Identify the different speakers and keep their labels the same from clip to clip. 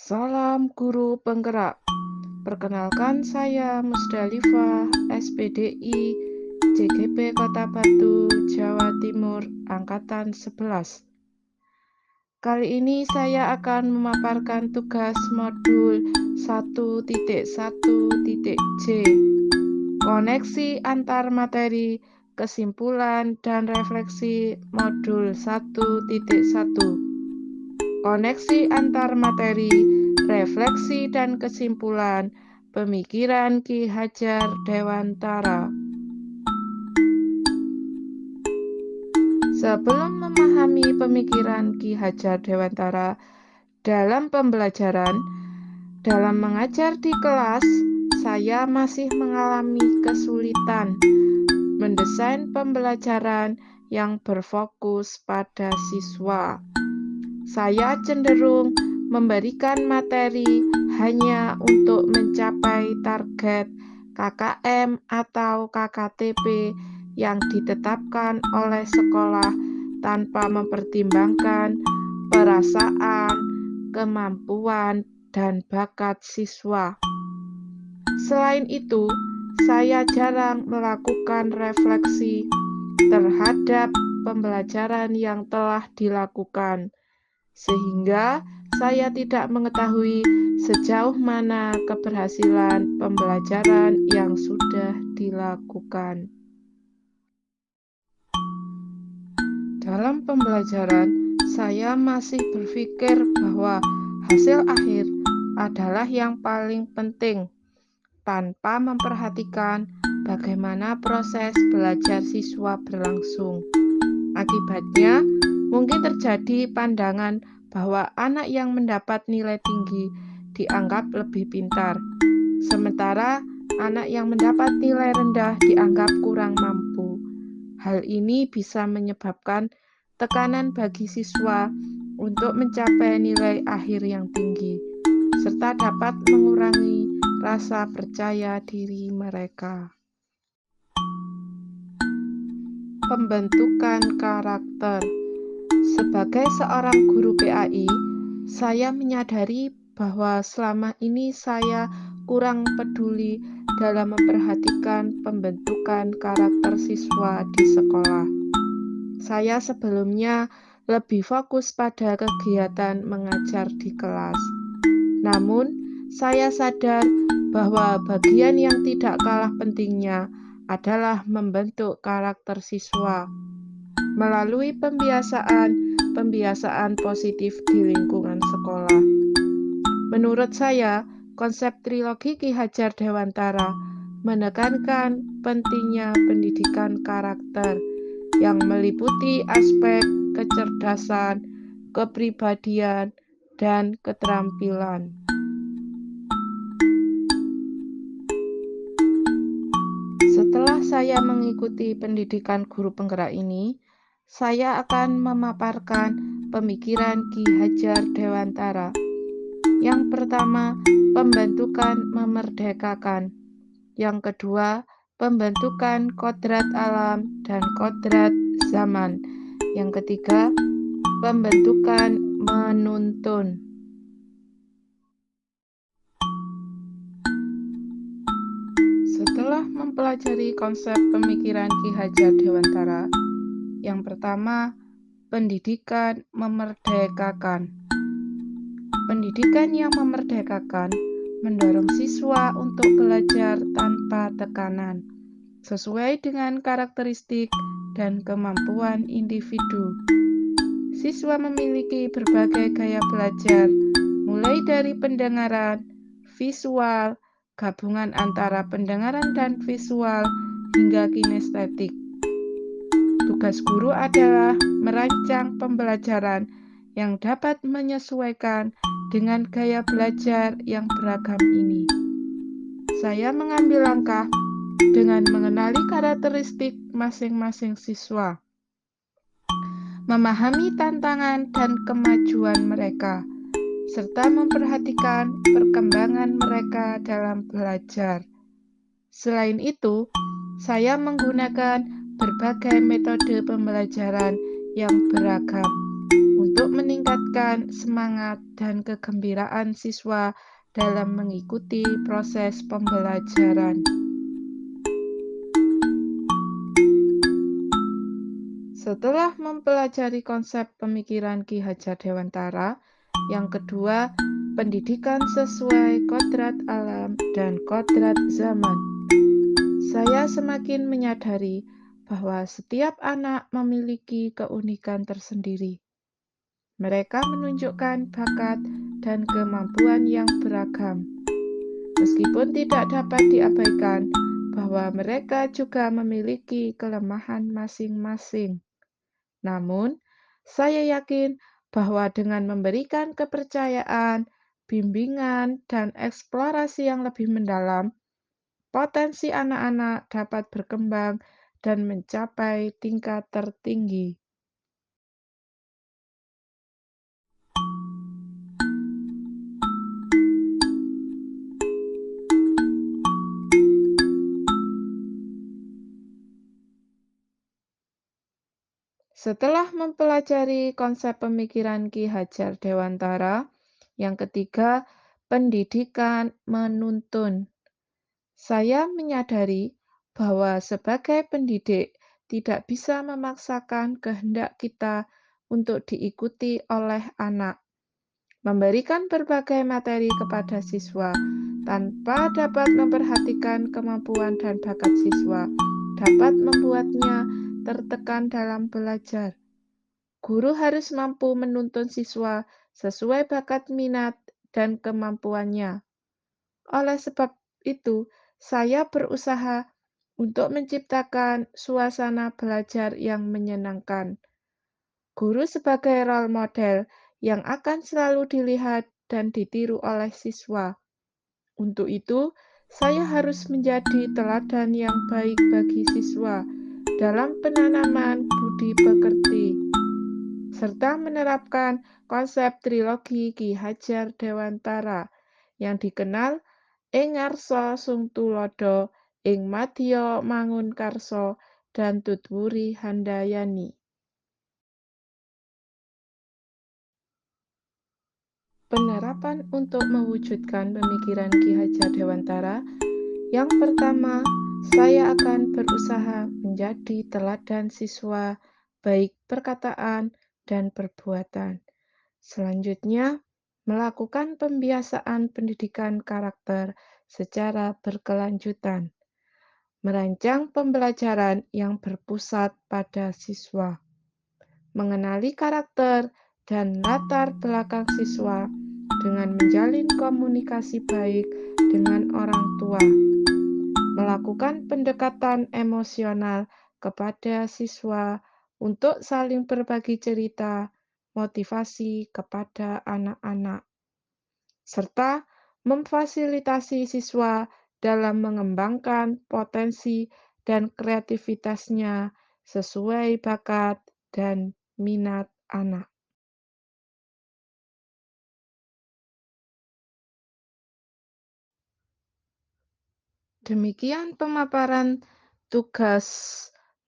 Speaker 1: Salam guru penggerak. Perkenalkan saya Musdalifah, SPDI, JGP Kota Batu, Jawa Timur, Angkatan 11. Kali ini saya akan memaparkan tugas modul 1.1.J. Koneksi antar materi, kesimpulan, dan refleksi modul 1.1. Koneksi antar materi, refleksi dan kesimpulan, pemikiran Ki Hajar Dewantara. Sebelum memahami pemikiran Ki Hajar Dewantara dalam pembelajaran, dalam mengajar di kelas, saya masih mengalami kesulitan mendesain pembelajaran yang berfokus pada siswa. Saya cenderung memberikan materi hanya untuk mencapai target KKM atau KKTP yang ditetapkan oleh sekolah tanpa mempertimbangkan perasaan, kemampuan, dan bakat siswa. Selain itu, saya jarang melakukan refleksi terhadap pembelajaran yang telah dilakukan, sehingga saya tidak mengetahui sejauh mana keberhasilan pembelajaran yang sudah dilakukan. Dalam pembelajaran, saya masih berpikir bahwa hasil akhir adalah yang paling penting, tanpa memperhatikan bagaimana proses belajar siswa berlangsung. Akibatnya, mungkin terjadi pandangan bahwa anak yang mendapat nilai tinggi dianggap lebih pintar, sementara anak yang mendapat nilai rendah dianggap kurang mampu. Hal ini bisa menyebabkan tekanan bagi siswa untuk mencapai nilai akhir yang tinggi, serta dapat mengurangi rasa percaya diri mereka. Pembentukan karakter. Sebagai seorang guru PAI, saya menyadari bahwa selama ini saya kurang peduli dalam memperhatikan pembentukan karakter siswa di sekolah. Saya sebelumnya lebih fokus pada kegiatan mengajar di kelas. Namun, saya sadar bahwa bagian yang tidak kalah pentingnya adalah membentuk karakter siswa melalui pembiasaan positif di lingkungan sekolah. Menurut saya, konsep trilogi Ki Hajar Dewantara menekankan pentingnya pendidikan karakter yang meliputi aspek kecerdasan, kepribadian, dan keterampilan. Setelah saya mengikuti pendidikan guru penggerak ini, saya akan memaparkan pemikiran Ki Hajar Dewantara. Yang pertama, pembentukan memerdekakan. Yang kedua, pembentukan kodrat alam dan kodrat zaman. Yang ketiga, pembentukan menuntun. Setelah mempelajari konsep pemikiran Ki Hajar Dewantara, yang pertama, pendidikan memerdekakan. Pendidikan yang memerdekakan mendorong siswa untuk belajar tanpa tekanan, sesuai dengan karakteristik dan kemampuan individu. Siswa memiliki berbagai gaya belajar, mulai dari pendengaran, visual, gabungan antara pendengaran dan visual, hingga kinestetik. Tugas guru adalah merancang pembelajaran yang dapat menyesuaikan dengan gaya belajar yang beragam ini. Saya mengambil langkah dengan mengenali karakteristik masing-masing siswa, memahami tantangan dan kemajuan mereka, serta memperhatikan perkembangan mereka dalam belajar. Selain itu, saya menggunakan berbagai metode pembelajaran yang beragam untuk meningkatkan meningkatkan semangat dan kegembiraan siswa dalam mengikuti proses pembelajaran. Setelah mempelajari konsep pemikiran Ki Hajar Dewantara, yang kedua, pendidikan sesuai kodrat alam dan kodrat zaman. Saya semakin menyadari bahwa setiap anak memiliki keunikan tersendiri. Mereka menunjukkan bakat dan kemampuan yang beragam. Meskipun tidak dapat diabaikan bahwa mereka juga memiliki kelemahan masing-masing. Namun, saya yakin bahwa dengan memberikan kepercayaan, bimbingan, dan eksplorasi yang lebih mendalam, potensi anak-anak dapat berkembang dan mencapai tingkat tertinggi. Setelah mempelajari konsep pemikiran Ki Hajar Dewantara, yang ketiga, pendidikan menuntun. Saya menyadari bahwa sebagai pendidik tidak bisa memaksakan kehendak kita untuk diikuti oleh anak. Memberikan berbagai materi kepada siswa tanpa dapat memperhatikan kemampuan dan bakat siswa dapat membuatnya tertekan dalam belajar. Guru harus mampu menuntun siswa sesuai bakat minat dan kemampuannya. Oleh sebab itu, saya berusaha untuk menciptakan suasana belajar yang menyenangkan. Guru sebagai role model yang akan selalu dilihat dan ditiru oleh siswa. Untuk itu, saya harus menjadi teladan yang baik bagi siswa dalam penanaman budi pekerti, serta menerapkan konsep trilogi Ki Hajar Dewantara yang dikenal ing ngarsa sung tulodo, ing madya mangun karsa, dan tutwuri handayani. Penerapan untuk mewujudkan pemikiran Ki Hajar Dewantara. Yang pertama, saya akan berusaha menjadi teladan siswa, baik perkataan dan perbuatan. Selanjutnya, melakukan pembiasaan pendidikan karakter secara berkelanjutan. Merancang pembelajaran yang berpusat pada siswa. Mengenali karakter dan latar belakang siswa dengan menjalin komunikasi baik dengan orang tua. Melakukan pendekatan emosional kepada siswa untuk saling berbagi cerita, motivasi kepada anak-anak, serta memfasilitasi siswa dalam mengembangkan potensi dan kreativitasnya sesuai bakat dan minat anak. Demikian pemaparan tugas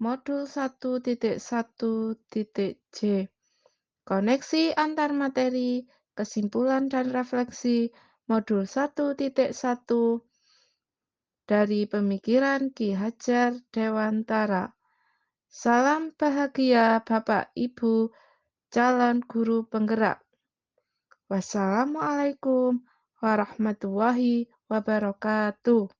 Speaker 1: modul 1.1.J. Koneksi antar materi, kesimpulan dan refleksi modul 1.1 dari pemikiran Ki Hajar Dewantara. Salam bahagia Bapak Ibu calon guru penggerak. Wassalamualaikum warahmatullahi wabarakatuh.